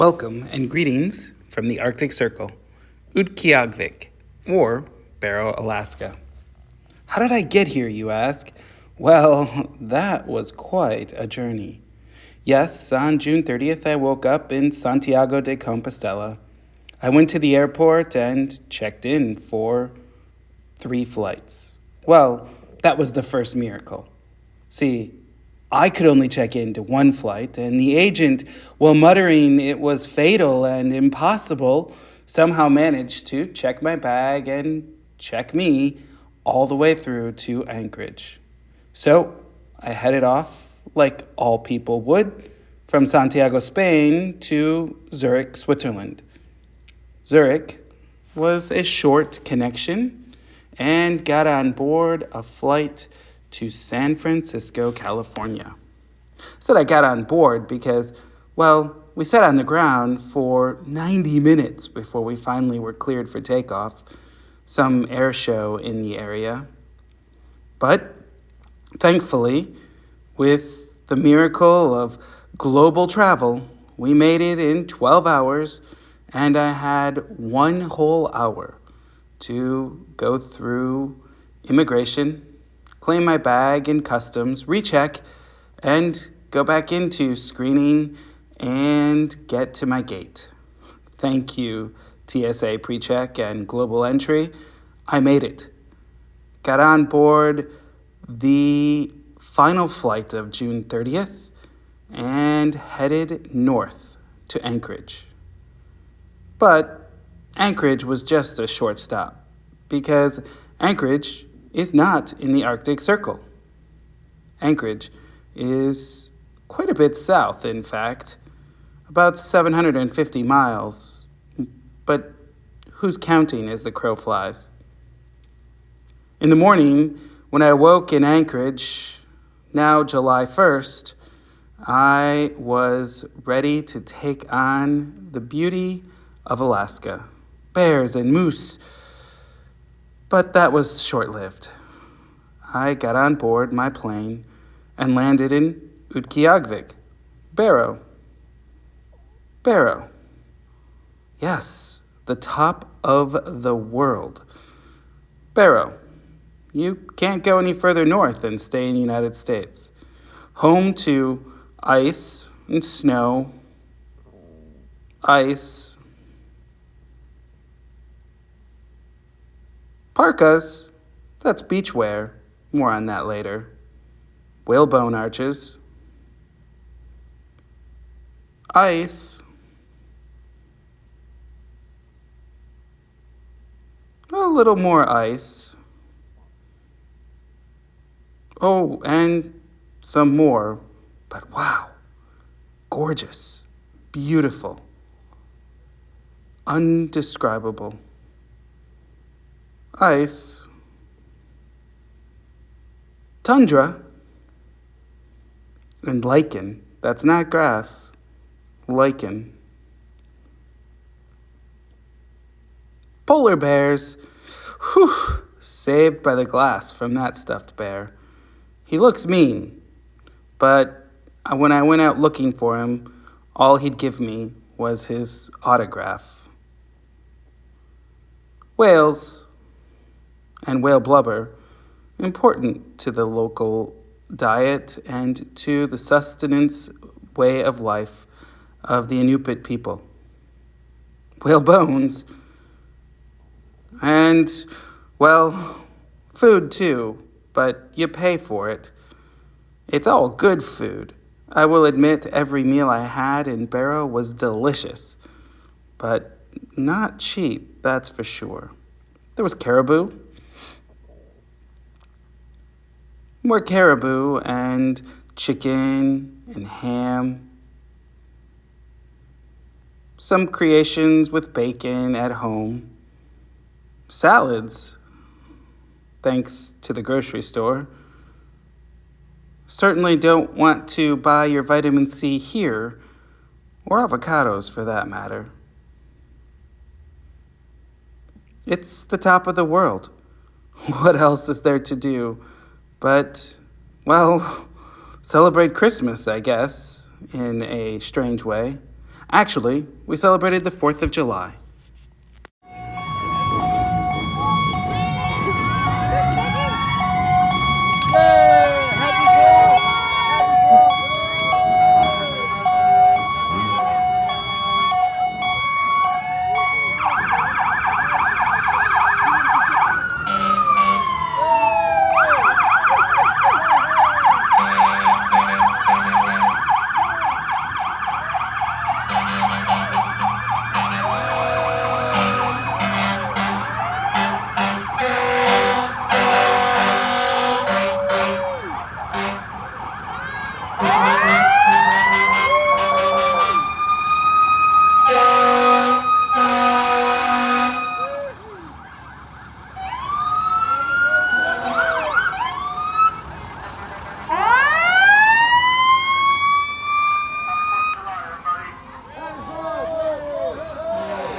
Welcome and greetings from the Arctic Circle, Utqiagvik, or Barrow, Alaska. How did I get here, you ask? Well, that was quite a journey. Yes, on June 30th, I woke up in Santiago de Compostela. I went to the airport and checked in for 3 flights. Well, that was the first miracle. See, I could only check into 1 flight, and the agent, while muttering it was fatal and impossible, somehow managed to check my bag and check me all the way through to Anchorage. So I headed off, like all people would, from Santiago, Spain to Zurich, Switzerland. Zurich was a short connection and got on board a flight to San Francisco, California. Said I got on board because, well, we sat on the ground for 90 minutes before we finally were cleared for takeoff, some air show in the area. But thankfully, with the miracle of global travel, we made it in 12 hours, and I had 1 whole hour to go through immigration, claim my bag in customs, recheck, and go back into screening and get to my gate. Thank you, TSA PreCheck and Global Entry. I made it. Got on board the final flight of June 30th and headed north to Anchorage. But Anchorage was just a short stop because Anchorage is not in the Arctic Circle. Anchorage is quite a bit south, in fact, about 750 miles, but who's counting as the crow flies? In the morning, when I awoke in Anchorage, now July 1st, I was ready to take on the beauty of Alaska, bears and moose. But that was short-lived. I got on board my plane and landed in Utqiagvik, Barrow. Barrow. Yes, the top of the world. Barrow. You can't go any further north than stay in the United States. Home to ice and snow. Ice. Parkas, that's beachwear. More on that later. Whalebone arches. Ice. A little more ice. Oh, and some more. But wow, gorgeous, beautiful, undescribable. Ice. Tundra. And lichen. That's not grass. Lichen. Polar bears. Whew. Saved by the glass from that stuffed bear. He looks mean, but when I went out looking for him, all he'd give me was his autograph. Whales and whale blubber, important to the local diet and to the sustenance way of life of the Inupiat people. Whale bones, and, well, food too, but you pay for it. It's all good food. I will admit every meal I had in Barrow was delicious, but not cheap, that's for sure. There was caribou. More caribou and chicken and ham. Some creations with bacon at home. Salads, thanks to the grocery store. Certainly don't want to buy your vitamin C here, or avocados for that matter. It's the top of the world. What else is there to do? But, well, celebrate Christmas, I guess, in a strange way. Actually, we celebrated the 4th of July.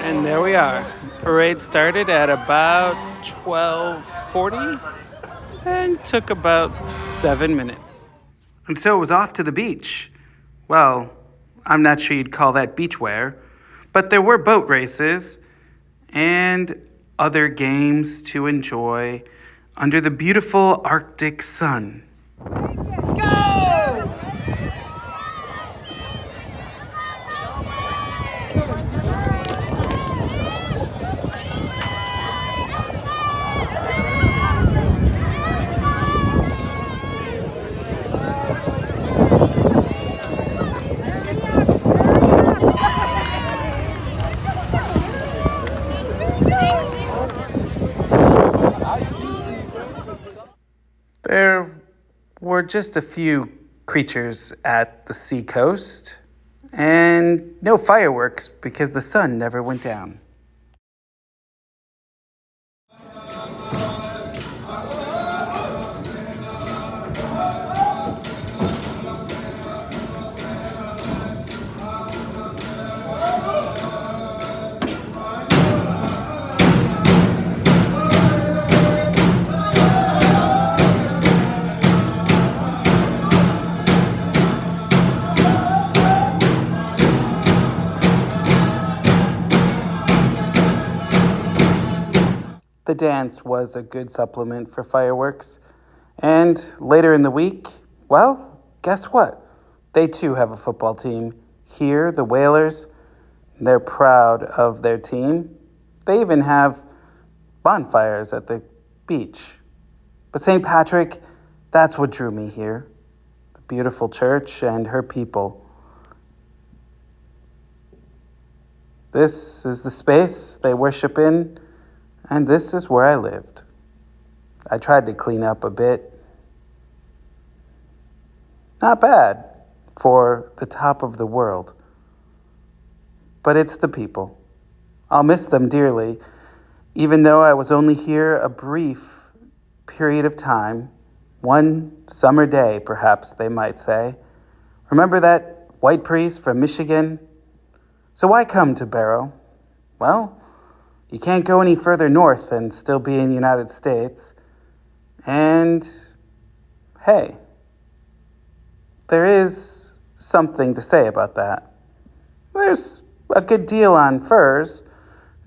And there we are. Parade started at about 12:40 and took about 7 minutes. And so it was off to the beach. Well, I'm not sure you'd call that beach wear, but there were boat races and other games to enjoy under the beautiful Arctic sun. There were just a few creatures at the seacoast, and no fireworks because the sun never went down. The dance was a good supplement for fireworks. And later in the week, well, guess what? They too have a football team. Here, the Whalers, they're proud of their team. They even have bonfires at the beach. But St. Patrick, that's what drew me here. The beautiful church and her people. This is the space they worship in. And this is where I lived. I tried to clean up a bit. Not bad for the top of the world. But it's the people. I'll miss them dearly, even though I was only here a brief period of time, one summer day, perhaps they might say. Remember that white priest from Michigan? So why come to Barrow? Well, you can't go any further north and still be in the United States. And, hey, there is something to say about that. There's a good deal on furs,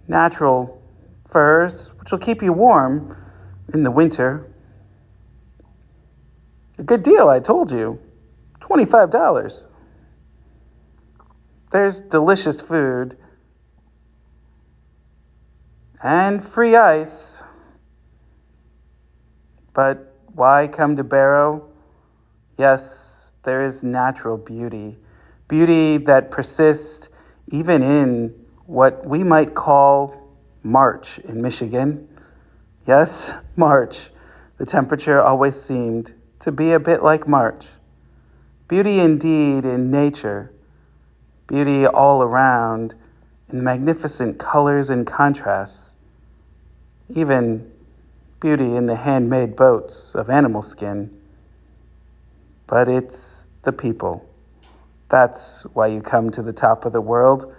natural furs, which will keep you warm in the winter. A good deal, I told you. $25. There's delicious food and free ice. But why come to Barrow? Yes, there is natural beauty. Beauty that persists even in what we might call March in Michigan. Yes, March. The temperature always seemed to be a bit like March. Beauty indeed in nature. Beauty all around in the magnificent colors and contrasts. Even beauty in the handmade boats of animal skin. But it's the people. That's why you come to the top of the world.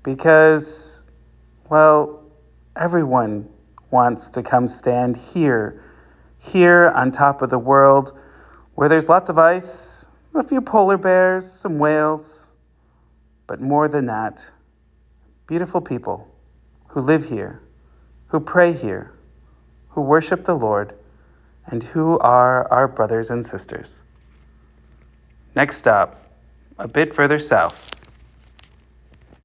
Because, well, everyone wants to come stand here on top of the world, where there's lots of ice, a few polar bears, some whales, but more than that, beautiful people who live here, who pray here, who worship the Lord, and who are our brothers and sisters. Next stop, a bit further south,